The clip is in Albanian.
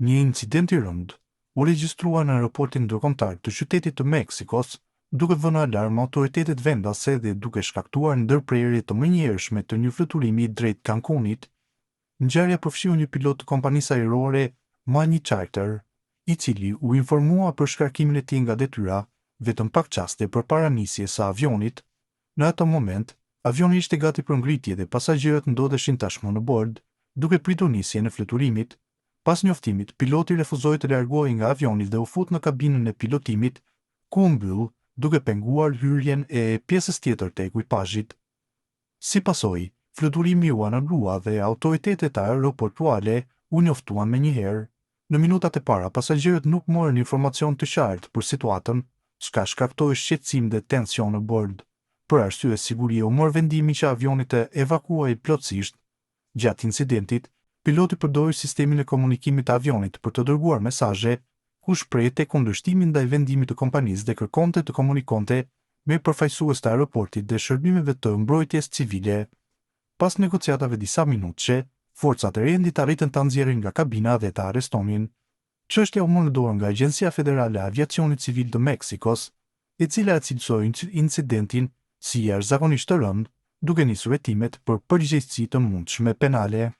Një incident i rënd u regjistrua në aeroportin ndërkombëtar të qytetit të Meksikos, duke vënë alarm autoritetet vendase dhe duke shkaktuar ndërprerje të menjëhershme të një fluturimi drejt Cancunit. Ngjarja përfshiu një pilot të kompanisë ajrore Mani Charter, i cili u informua për shkarkimin e tij nga detyra vetëm pak qaste përpara nisjes së avionit. Në atë moment, avioni ishte gati për ngritje dhe pasagjerët ndodheshin tashmë në bord, duke pritur nisjen e fluturimit. Pas njoftimit, piloti refuzoi të largohej nga avioni dhe u fut në kabinën e pilotimit, ku u mbyll, duke penguar hyrjen e pjesës tjetër të ekuipazhit. Si pasojë, fluturimi u anullua dhe autoritetet aeroportuale u njoftuan menjëherë. Në minutat e para, pasagjerët nuk morën informacion të qartë për situatën, çka shkaktoi shqetësim dhe tension në bord. Për arsye sigurie u mor vendimi që avioni të evakuohej plotësisht. Gjatë incidentit, piloti përdori sistemin e komunikimit të avionit për të dërguar mesazhe, ku shprehte kundërshtimin ndaj vendimit të kompanisë dhe kërkonte të komunikonte me përfaqësues të aeroportit dhe shërbimeve të mbrojtjes civile. Pas negociatave disa minutëshe, forcat e rendit arritën ta nxjerrin nga kabina dhe ta arrestonin. Çështja u mor në dorë nga Agjencia Federale e Aviacionit Civil të Meksikos, e cila e cilësoi incidentin si jashtëzakonisht të rënd, duke nisur hetimet për përgjegjësi të mundshme penale.